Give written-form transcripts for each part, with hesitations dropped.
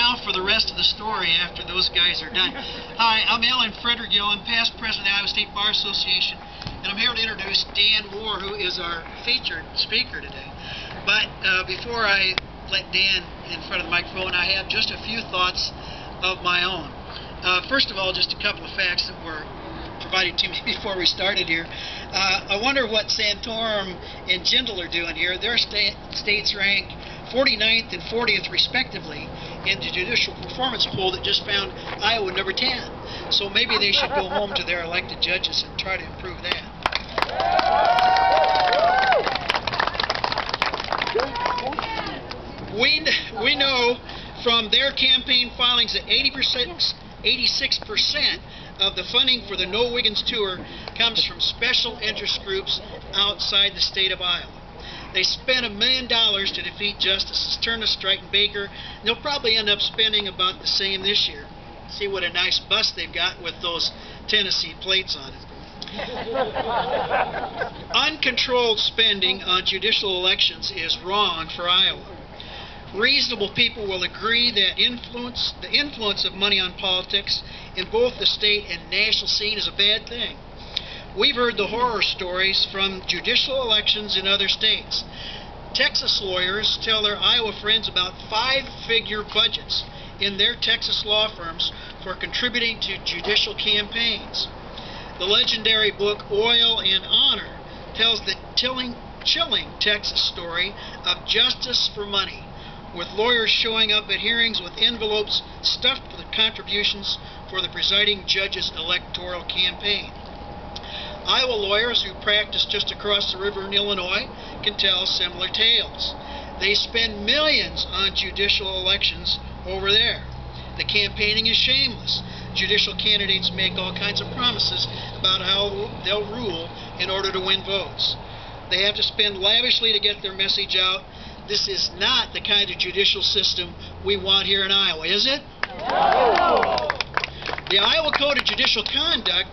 around for the rest of the story after those guys are done. Hi, I'm Alan Frederick-Gill. I'm past president of the Iowa State Bar Association, and I'm here to introduce Dan Moore, who is our featured speaker today. But before I let Dan in front of the microphone, I have just a few thoughts of my own. First of all, just a couple of facts that were provided to me before we started here. I wonder what Santorum and Jindal are doing here. Their states rank 49th and 40th respectively in the judicial performance poll that just found Iowa number 10. So maybe they should go home to their elected judges and try to improve that. We know from their campaign filings that 86% of the funding for the No Wiggins Tour comes from special interest groups outside the state of Iowa. They spent $1 million to defeat Justices Turner, Strike, and Baker, and they'll probably end up spending about the same this year. See what a nice bus they've got with those Tennessee plates on it. Uncontrolled spending on judicial elections is wrong for Iowa. Reasonable people will agree that the influence of money on politics in both the state and national scene is a bad thing. We've heard the horror stories from judicial elections in other states. Texas lawyers tell their Iowa friends about 5-figure budgets in their Texas law firms for contributing to judicial campaigns. The legendary book Oil and Honor tells the chilling Texas story of justice for money, with lawyers showing up at hearings with envelopes stuffed with contributions for the presiding judge's electoral campaign. Iowa lawyers who practice just across the river in Illinois can tell similar tales. They spend millions on judicial elections over there. The campaigning is shameless. Judicial candidates make all kinds of promises about how they'll rule in order to win votes. They have to spend lavishly to get their message out. This is not the kind of judicial system we want here in Iowa, is it? No. The Iowa Code of Judicial Conduct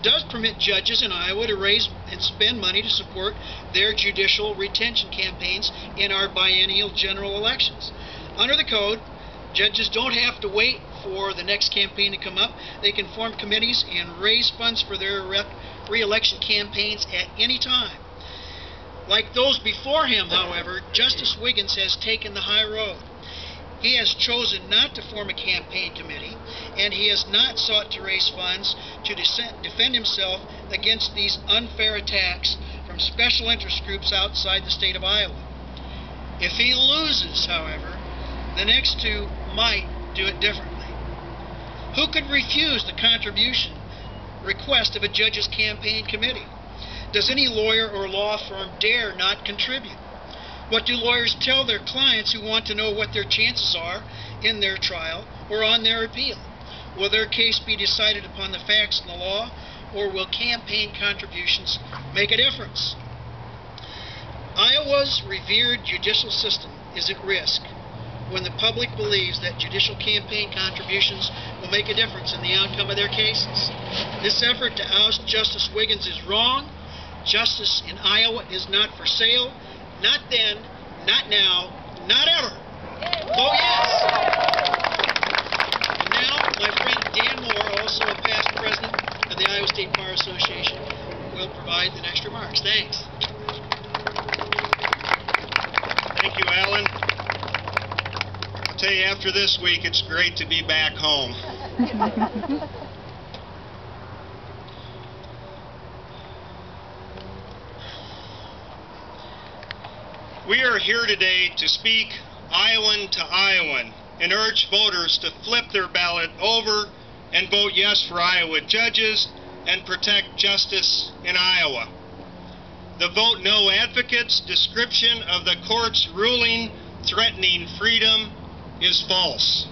does permit judges in Iowa to raise and spend money to support their judicial retention campaigns in our biennial general elections. Under the code, judges don't have to wait for the next campaign to come up. They can form committees and raise funds for their re-election campaigns at any time. Like those before him, however, Justice Wiggins has taken the high road. He has chosen not to form a campaign committee, and he has not sought to raise funds to defend himself against these unfair attacks from special interest groups outside the state of Iowa. If he loses, however, the next two might do it differently. Who could refuse the contribution request of a judge's campaign committee? Does any lawyer or law firm dare not contribute? What do lawyers tell their clients who want to know what their chances are in their trial or on their appeal? Will their case be decided upon the facts and the law, or will campaign contributions make a difference? Iowa's revered judicial system is at risk when the public believes that judicial campaign contributions will make a difference in the outcome of their cases. This effort to oust Justice Wiggins is wrong. Justice in Iowa is not for sale. Not then, not now, not ever. Vote yes! And now, my friend Dan Moore, also a past president of the Iowa State Bar Association, will provide the next remarks. Thanks. Thank you, Alan. I'll tell you, after this week, it's great to be back home. We are here today to speak Iowan to Iowan and urge voters to flip their ballot over and vote yes for Iowa judges and protect justice in Iowa. The Vote No advocates' description of the court's ruling threatening freedom is false.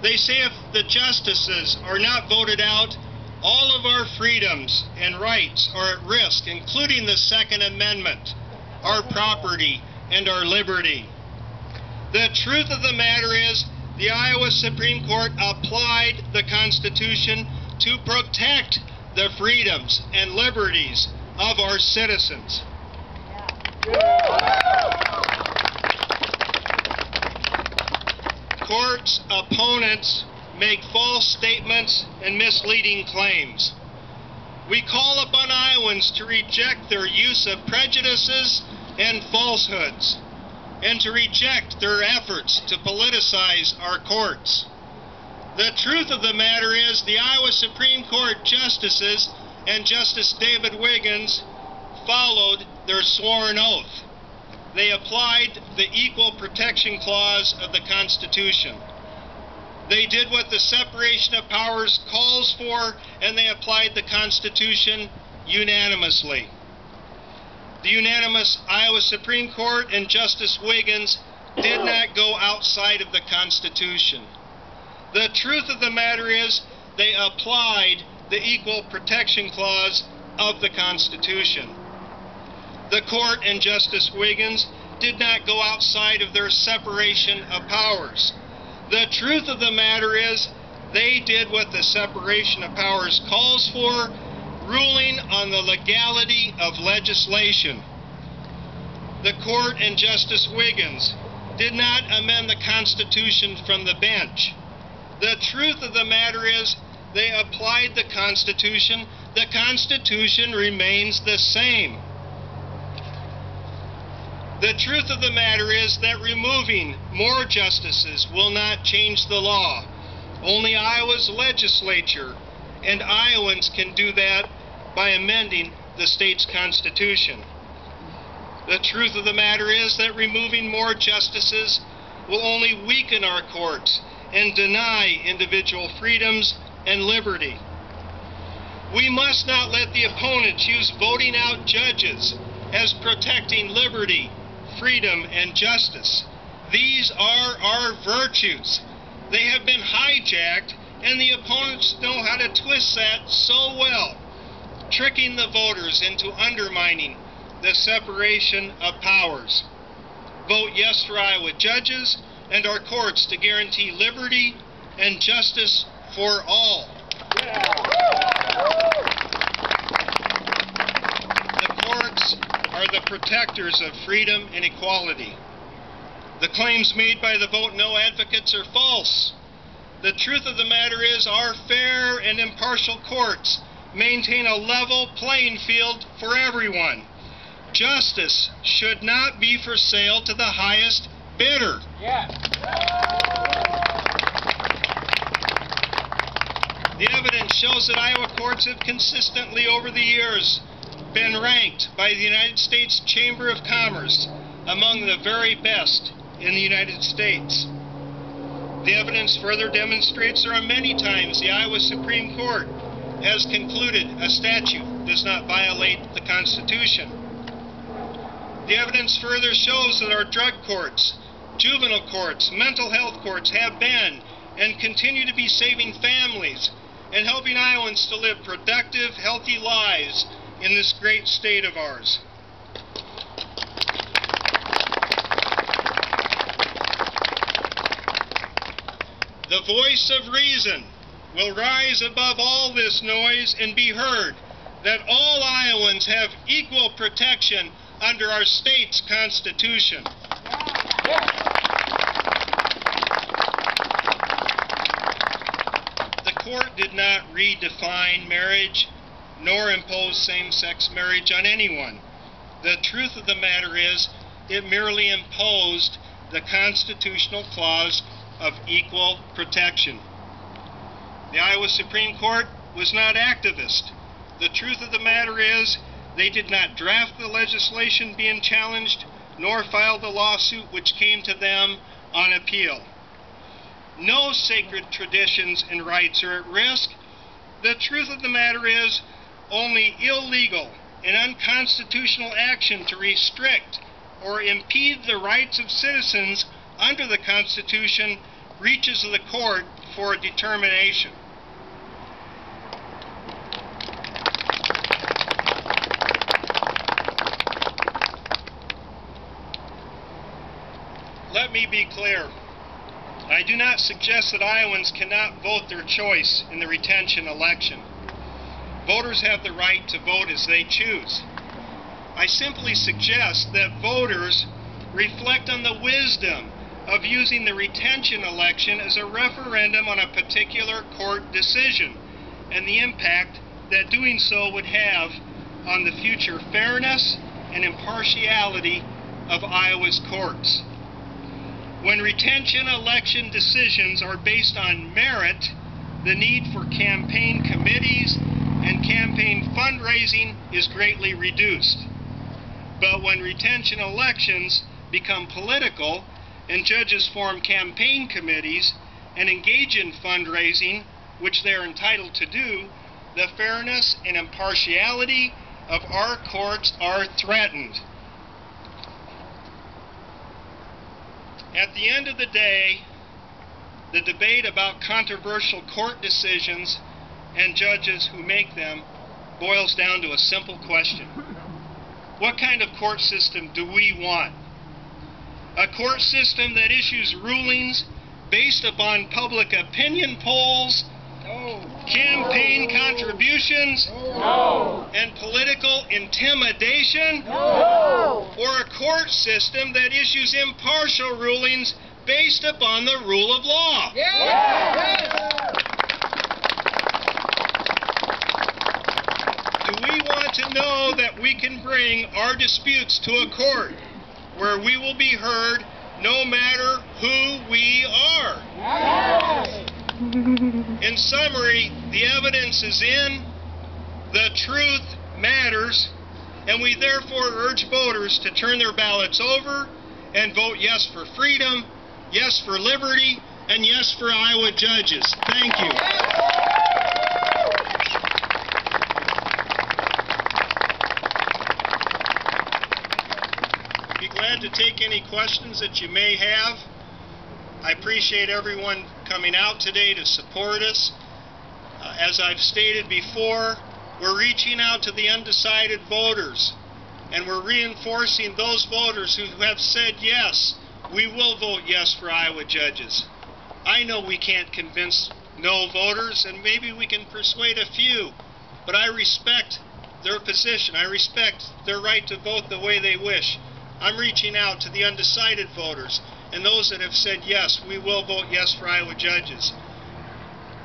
They say if the justices are not voted out, all of our freedoms and rights are at risk, including the Second Amendment, our property, and our liberty. The truth of the matter is, the Iowa Supreme Court applied the Constitution to protect the freedoms and liberties of our citizens. court's opponents make false statements and misleading claims. We call upon Iowans to reject their use of prejudices and falsehoods, and to reject their efforts to politicize our courts. The truth of the matter is the Iowa Supreme Court justices and Justice David Wiggins followed their sworn oath. They applied the Equal Protection Clause of the Constitution. They did what the separation of powers calls for, and they applied the Constitution unanimously. The unanimous Iowa Supreme Court and Justice Wiggins did not go outside of the Constitution. The truth of the matter is they applied the Equal Protection Clause of the Constitution. The court and Justice Wiggins did not go outside of their separation of powers. The truth of the matter is they did what the separation of powers calls for, ruling on the legality of legislation. The court and Justice Wiggins did not amend the Constitution from the bench. The truth of the matter is they applied the Constitution. The Constitution remains the same. The truth of the matter is that removing more justices will not change the law. Only Iowa's legislature and Iowans can do that by amending the state's constitution. The truth of the matter is that removing more justices will only weaken our courts and deny individual freedoms and liberty. We must not let the opponents use voting out judges as protecting liberty, freedom, and justice. These are our virtues. They have been hijacked, and the opponents know how to twist that so well, tricking the voters into undermining the separation of powers. Vote yes for Iowa judges and our courts to guarantee liberty and justice for all. The courts are the protectors of freedom and equality. The claims made by the Vote No advocates are false. The truth of the matter is our fair and impartial courts maintain a level playing field for everyone. Justice should not be for sale to the highest bidder. The evidence shows that Iowa courts have consistently over the years been ranked by the United States Chamber of Commerce among the very best in the United States. The evidence further demonstrates there are many times the Iowa Supreme Court has concluded a statute does not violate the Constitution. The evidence further shows that our drug courts, juvenile courts, mental health courts have been and continue to be saving families and helping Iowans to live productive, healthy lives in this great state of ours. The voice of reason will rise above all this noise and be heard that all Iowans have equal protection under our state's Constitution. The court did not redefine marriage nor impose same-sex marriage on anyone. The truth of the matter is it merely imposed the constitutional clause of equal protection. The Iowa Supreme Court was not activist. The truth of the matter is they did not draft the legislation being challenged nor file the lawsuit which came to them on appeal. No sacred traditions and rights are at risk. The truth of the matter is only illegal and unconstitutional action to restrict or impede the rights of citizens under the Constitution reaches the court for determination. Let me be clear. I do not suggest that Iowans cannot vote their choice in the retention election. Voters have the right to vote as they choose. I simply suggest that voters reflect on the wisdom of using the retention election as a referendum on a particular court decision and the impact that doing so would have on the future fairness and impartiality of Iowa's courts. When retention election decisions are based on merit, the need for campaign committees and campaign fundraising is greatly reduced. But when retention elections become political and judges form campaign committees and engage in fundraising, which they are entitled to do, the fairness and impartiality of our courts are threatened. At the end of the day, the debate about controversial court decisions and judges who make them boils down to a simple question. What kind of court system do we want? A court system that issues rulings based upon public opinion polls, campaign contributions, and political intimidation? Or a court system that issues impartial rulings based upon the rule of law? Do we want to know that we can bring our disputes to a court where we will be heard no matter who we are? In summary, the evidence is in, the truth matters, and we therefore urge voters to turn their ballots over and vote yes for freedom, yes for liberty, and yes for Iowa judges. Thank you. Be glad to take any questions that you may have. I appreciate everyone coming out today to support us. As I've stated before, we're reaching out to the undecided voters, and we're reinforcing those voters who have said yes, we will vote yes for Iowa judges. I know we can't convince no voters, and maybe we can persuade a few, but I respect their position. I respect their right to vote the way they wish. I'm reaching out to the undecided voters and those that have said yes, we will vote yes for Iowa judges.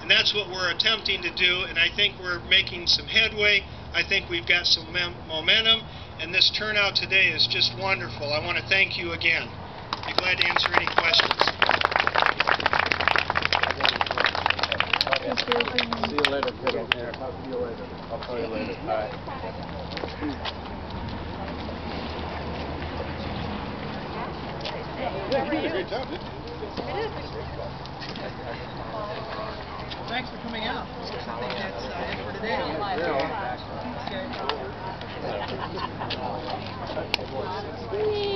And that's what we're attempting to do, and I think we're making some headway. I think we've got some momentum, and this turnout today is just wonderful. I want to thank you again. Be glad to answer any questions. See you later, kiddo. I'll see you later. I'll call you later. Bye. Yeah, you did a great job, didn't you? Thanks for coming out. I think that's it for today. Yeah. Okay.